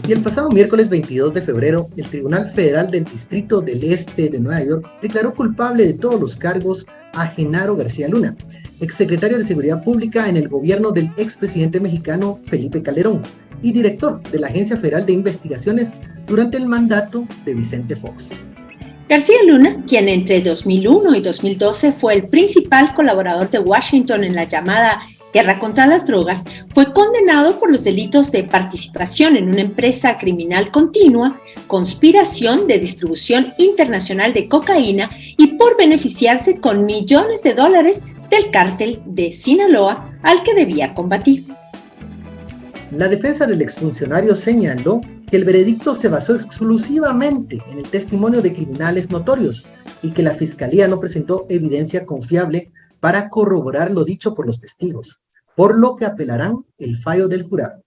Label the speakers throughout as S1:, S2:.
S1: Y el pasado miércoles 22 de febrero, el Tribunal Federal del Distrito del Este de Nueva York declaró culpable de todos los cargos a Genaro García Luna, exsecretario de Seguridad Pública en el gobierno del expresidente mexicano Felipe Calderón y director de la Agencia Federal de Investigaciones durante el mandato de Vicente Fox.
S2: García Luna, quien entre 2001 y 2012 fue el principal colaborador de Washington en la llamada Guerra contra las Drogas, fue condenado por los delitos de participación en una empresa criminal continua, conspiración de distribución internacional de cocaína y por beneficiarse con millones de dólares del cártel de Sinaloa al que debía combatir.
S1: La defensa del exfuncionario señaló que el veredicto se basó exclusivamente en el testimonio de criminales notorios y que la fiscalía no presentó evidencia confiable para corroborar lo dicho por los testigos, por lo que apelarán el fallo del jurado.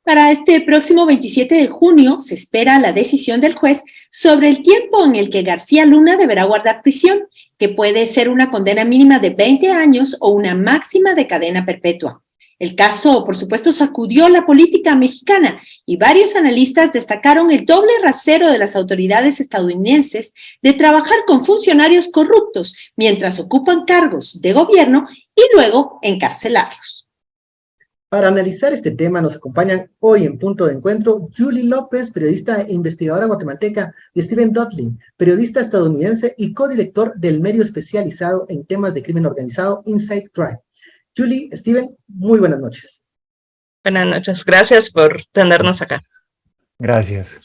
S2: Para este próximo 27 de junio se espera la decisión del juez sobre el tiempo en el que García Luna deberá guardar prisión, que puede ser una condena mínima de 20 años o una máxima de cadena perpetua. El caso, por supuesto, sacudió la política mexicana y varios analistas destacaron el doble rasero de las autoridades estadounidenses de trabajar con funcionarios corruptos mientras ocupan cargos de gobierno y luego encarcelarlos.
S1: Para analizar este tema nos acompañan hoy en Punto de Encuentro Julie López, periodista e investigadora guatemalteca, y Steven Dudley, periodista estadounidense y codirector del medio especializado en temas de crimen organizado Inside Crime. Julie, Steven, muy buenas noches.
S3: Buenas noches, gracias por tenernos acá.
S4: Gracias.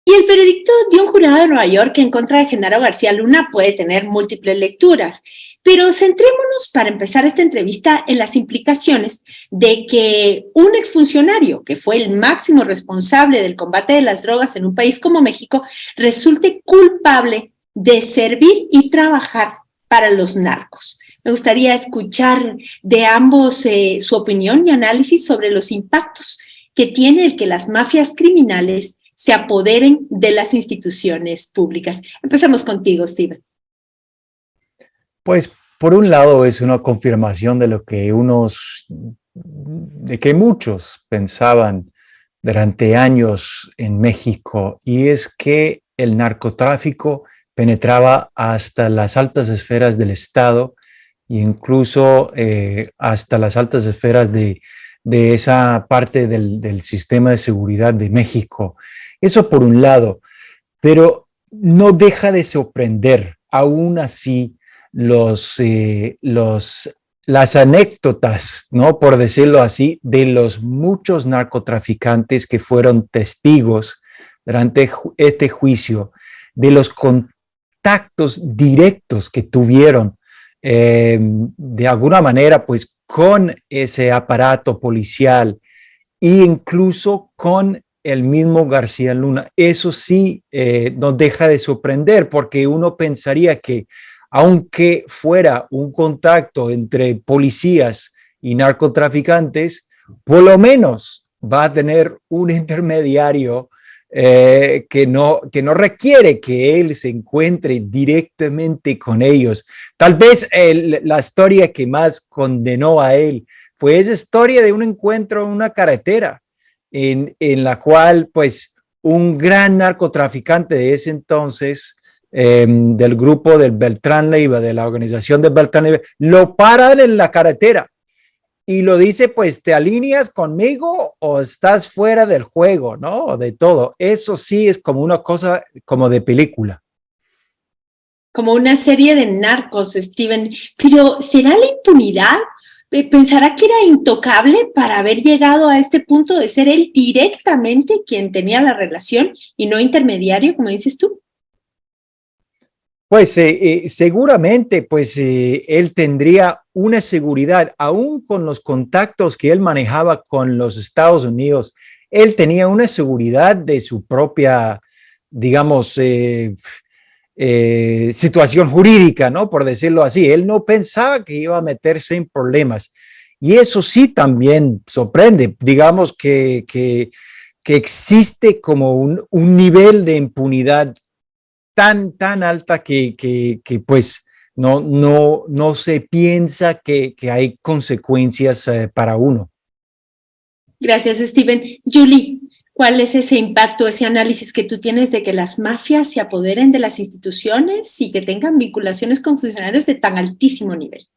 S2: Y el veredicto de un jurado de Nueva York en contra de Genaro García Luna puede tener múltiples lecturas, pero centrémonos para empezar esta entrevista en las implicaciones de que un exfuncionario, que fue el máximo responsable del combate de las drogas en un país como México, resulte culpable de servir y trabajar para los narcos. Me gustaría escuchar de ambos su opinión y análisis sobre los impactos que tiene el que las mafias criminales se apoderen de las instituciones públicas. Empezamos contigo, Steven.
S4: Pues, por un lado, es una confirmación de lo que muchos pensaban durante años en México, y es que el narcotráfico penetraba hasta las altas esferas del Estado e incluso hasta las altas esferas de esa parte del sistema de seguridad de México. Eso por un lado, pero no deja de sorprender, aún así, las anécdotas, ¿no?, por decirlo así, de los muchos narcotraficantes que fueron testigos durante este juicio, de los contactos directos que tuvieron de alguna manera, pues, con ese aparato policial e incluso con el mismo García Luna. Eso sí no deja de sorprender, porque uno pensaría que aunque fuera un contacto entre policías y narcotraficantes, por lo menos va a tener un intermediario que no requiere que él se encuentre directamente con ellos. Tal vez la historia que más condenó a él fue esa historia de un encuentro en una carretera en la cual, pues, un gran narcotraficante de ese entonces, del grupo del Beltrán Leiva, de la organización de Beltrán Leiva, lo paran en la carretera y lo dice, pues, ¿te alineas conmigo o estás fuera del juego, no? De todo. Eso sí es como una cosa como de película.
S2: Como una serie de narcos, Steven. Pero ¿será la impunidad? ¿Pensará que era intocable para haber llegado a este punto de ser él directamente quien tenía la relación y no intermediario, como dices tú?
S4: Pues seguramente, pues él tendría una seguridad, aún con los contactos que él manejaba con los Estados Unidos. Él tenía una seguridad de su propia, digamos, situación jurídica, ¿no?, por decirlo así. Él no pensaba que iba a meterse en problemas. Y eso sí también sorprende, digamos que existe como un nivel de impunidad tan alta que pues no se piensa que hay consecuencias para uno.
S2: Gracias, Steven. Julie, ¿Cuál es ese impacto, ese análisis que tú tienes de que las mafias se apoderen de las instituciones y que tengan vinculaciones con funcionarios de tan altísimo nivel?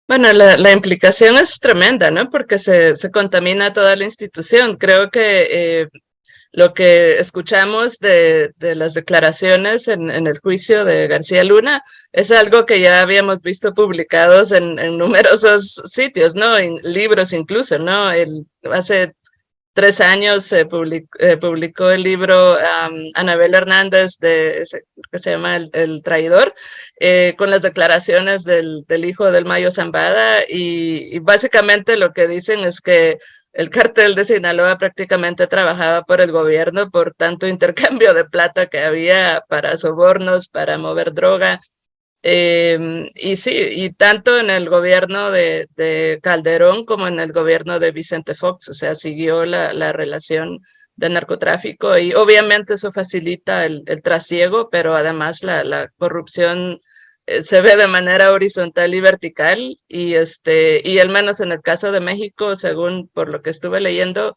S3: Bueno, la implicación es tremenda, ¿no? Porque se contamina toda la institución. Creo que lo que escuchamos de las declaraciones en el juicio de García Luna es algo que ya habíamos visto publicados en numerosos sitios, ¿no? En libros incluso, ¿no? Hace 3 años se publicó el libro Anabel Hernández, que se llama El Traidor, con las declaraciones del hijo del Mayo Zambada, y básicamente lo que dicen es que el cártel de Sinaloa prácticamente trabajaba por el gobierno por tanto intercambio de plata que había para sobornos, para mover droga. Y sí, y tanto en el gobierno de Calderón como en el gobierno de Vicente Fox, o sea, siguió la relación de narcotráfico, y obviamente eso facilita el trasiego, pero además la corrupción se ve de manera horizontal y vertical, y al menos en el caso de México, según por lo que estuve leyendo,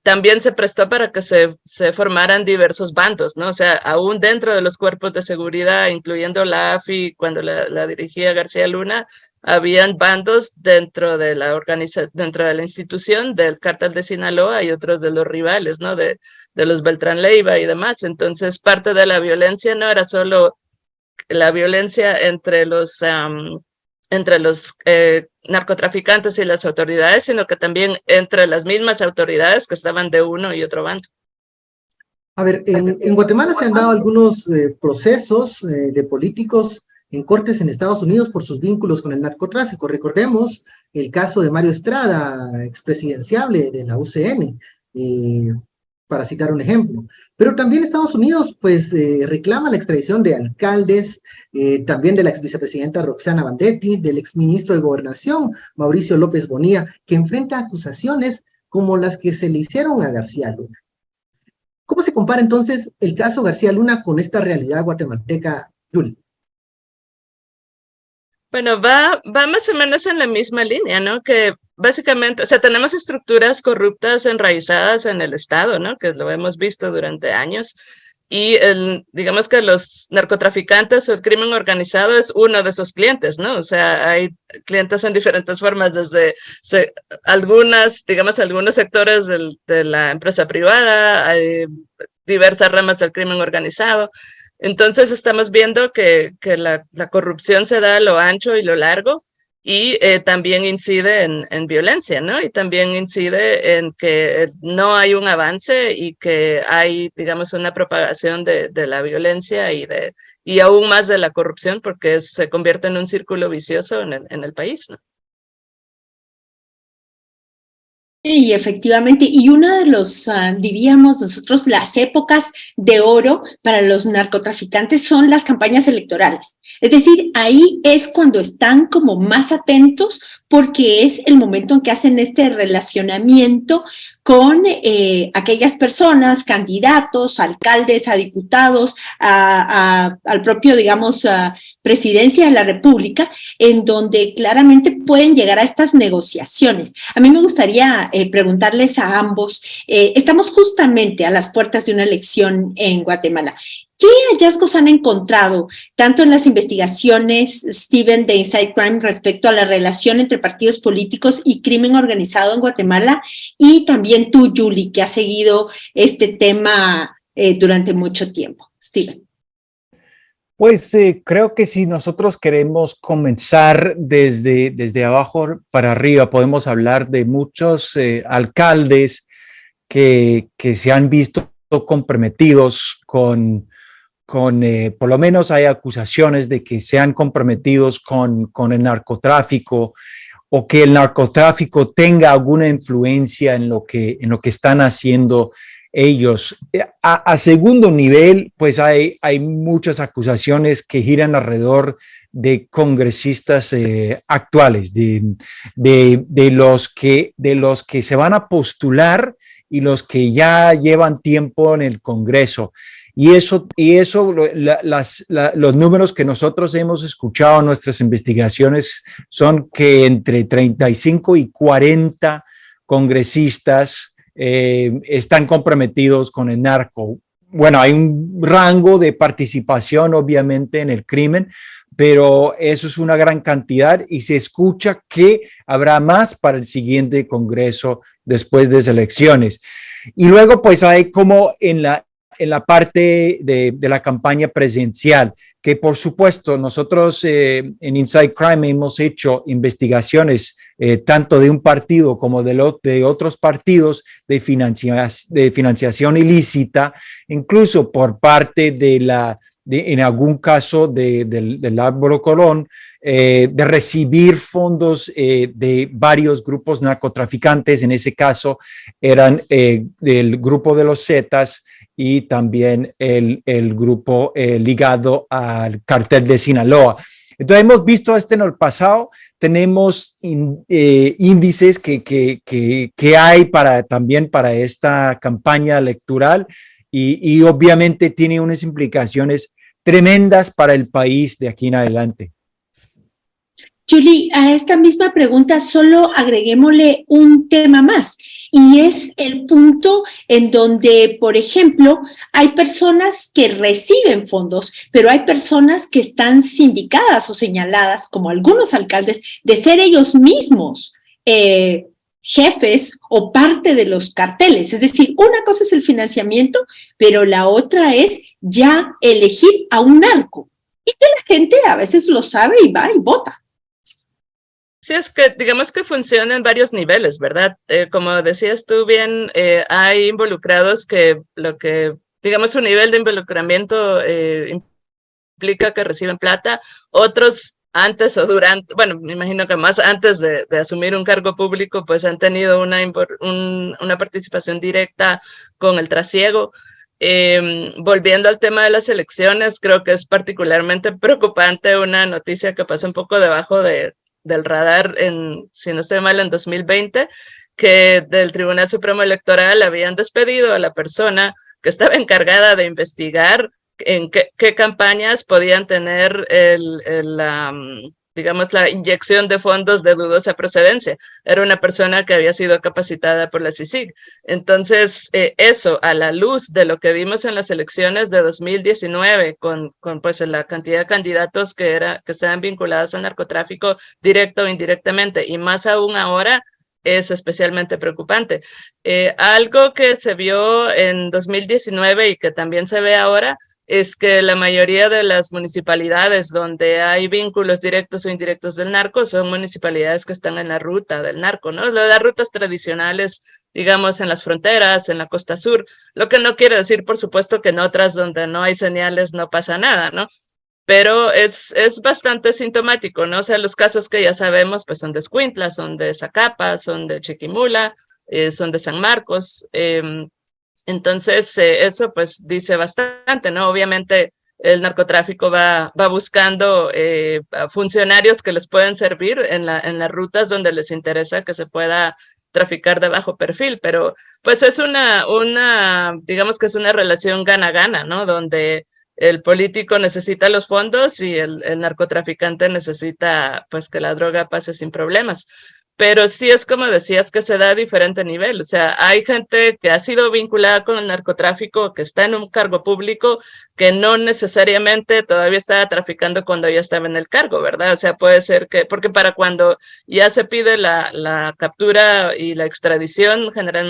S3: también se prestó para que se formaran diversos bandos, ¿no? O sea, aún dentro de los cuerpos de seguridad, incluyendo la AFI, cuando la dirigía García Luna, habían bandos dentro de dentro de la institución del cártel de Sinaloa y otros de los rivales, ¿no? De los Beltrán Leiva y demás. Entonces, parte de la violencia no era solo la violencia entre los narcotraficantes y las autoridades, sino que también entre las mismas autoridades que estaban de uno y otro bando.
S1: A ver, en Guatemala se han dado algunos procesos de políticos en cortes en Estados Unidos por sus vínculos con el narcotráfico. Recordemos el caso de Mario Estrada, expresidenciable de la UCN, para citar un ejemplo. Pero también Estados Unidos, pues, reclama la extradición de alcaldes, también de la ex vicepresidenta Roxana Bandetti, del exministro de Gobernación, Mauricio López Bonilla, que enfrenta acusaciones como las que se le hicieron a García Luna. ¿Cómo se compara entonces el caso García Luna con esta realidad guatemalteca, Yuli?
S3: Bueno, va más o menos en la misma línea, ¿no? Que básicamente, o sea, tenemos estructuras corruptas enraizadas en el Estado, ¿no? Que lo hemos visto durante años. Y digamos que los narcotraficantes o el crimen organizado es uno de esos clientes, ¿no? O sea, hay clientes en diferentes formas, desde algunos sectores de la empresa privada, hay diversas ramas del crimen organizado. Entonces estamos viendo que la corrupción se da a lo ancho y lo largo, y también incide en violencia, ¿no? Y también incide en que no hay un avance y que hay, digamos, una propagación de la violencia y aún más de la corrupción, porque se convierte en un círculo vicioso en el país, ¿no?
S2: Y efectivamente, y una de los, diríamos nosotros, las épocas de oro para los narcotraficantes son las campañas electorales. Es decir, ahí es cuando están como más atentos, porque es el momento en que hacen este relacionamiento con aquellas personas, candidatos, alcaldes, a diputados, al propio, digamos, presidencia de la República, en donde claramente pueden llegar a estas negociaciones. A mí me gustaría preguntarles a ambos, estamos justamente a las puertas de una elección en Guatemala. ¿Qué hallazgos han encontrado, tanto en las investigaciones, Steven, de Inside Crime, respecto a la relación entre partidos políticos y crimen organizado en Guatemala? Y también tú, Yuli, que has seguido este tema durante mucho tiempo. Steven.
S4: Pues creo que si nosotros queremos comenzar desde abajo para arriba, podemos hablar de muchos alcaldes que se han visto comprometidos por lo menos hay acusaciones de que sean comprometidos con el narcotráfico, o que el narcotráfico tenga alguna influencia en lo que están haciendo ellos. A segundo nivel, pues hay muchas acusaciones que giran alrededor de congresistas actuales, de los que se van a postular y los que ya llevan tiempo en el Congreso. Y los números que nosotros hemos escuchado en nuestras investigaciones son que entre 35 y 40 congresistas están comprometidos con el narco. Bueno, hay un rango de participación, obviamente, en el crimen, pero eso es una gran cantidad y se escucha que habrá más para el siguiente Congreso después de las elecciones. Y luego, pues hay como en la parte de la campaña presidencial, que por supuesto nosotros en Inside Crime hemos hecho investigaciones tanto de un partido como de otros partidos de financiación ilícita, incluso por parte en algún caso del Álvaro Colón, de recibir fondos de varios grupos narcotraficantes. En ese caso eran del grupo de los Zetas y también el grupo ligado al cartel de Sinaloa. Entonces hemos visto esto en el pasado, tenemos índices que hay también para esta campaña electoral y obviamente tiene unas implicaciones tremendas para el país de aquí en adelante.
S2: Julie, a esta misma pregunta solo agreguémosle un tema más, y es el punto en donde, por ejemplo, hay personas que reciben fondos, pero hay personas que están sindicadas o señaladas, como algunos alcaldes, de ser ellos mismos jefes o parte de los carteles. Es decir, una cosa es el financiamiento, pero la otra es ya elegir a un narco. Y que la gente a veces lo sabe y va y vota.
S3: Sí, es que digamos que funciona en varios niveles, ¿verdad? Como decías tú bien, hay involucrados que lo que, digamos, su nivel de involucramiento implica que reciben plata, otros antes o durante, bueno, me imagino que más antes de asumir un cargo público, pues han tenido una participación directa con el trasiego. Volviendo al tema de las elecciones, creo que es particularmente preocupante una noticia que pasa un poco debajo del radar, si no estoy mal, en 2020, que del Tribunal Supremo Electoral habían despedido a la persona que estaba encargada de investigar en qué campañas podían tener digamos, la inyección de fondos de dudosa procedencia. Era una persona que había sido capacitada por la CICIG. Entonces, eso, a la luz de lo que vimos en las elecciones de 2019, con pues la cantidad de candidatos que estaban vinculados al narcotráfico directo o indirectamente, y más aún ahora, es especialmente preocupante. Algo que se vio en 2019 y que también se ve ahora es que la mayoría de las municipalidades donde hay vínculos directos o indirectos del narco son municipalidades que están en la ruta del narco, ¿no? Las rutas tradicionales, digamos, en las fronteras, en la costa sur, lo que no quiere decir, por supuesto, que en otras donde no hay señales no pasa nada, ¿no? Pero es bastante sintomático, ¿no? O sea, los casos que ya sabemos, pues son de Escuintla, son de Zacapa, son de Chiquimula, son de San Marcos. Entonces, eso pues dice bastante, ¿no? Obviamente el narcotráfico va buscando funcionarios que les pueden servir en las rutas donde les interesa que se pueda traficar de bajo perfil, pero pues es digamos que es una relación gana-gana, ¿no? Donde el político necesita los fondos y el narcotraficante necesita pues que la droga pase sin problemas. Pero sí es como decías, que se da a diferente nivel. O sea, hay gente que ha sido vinculada con el narcotráfico, que está en un cargo público, que no necesariamente todavía estaba traficando cuando ya estaba en el cargo, ¿verdad? O sea, puede ser que, porque para cuando ya se pide la captura y la extradición, generalmente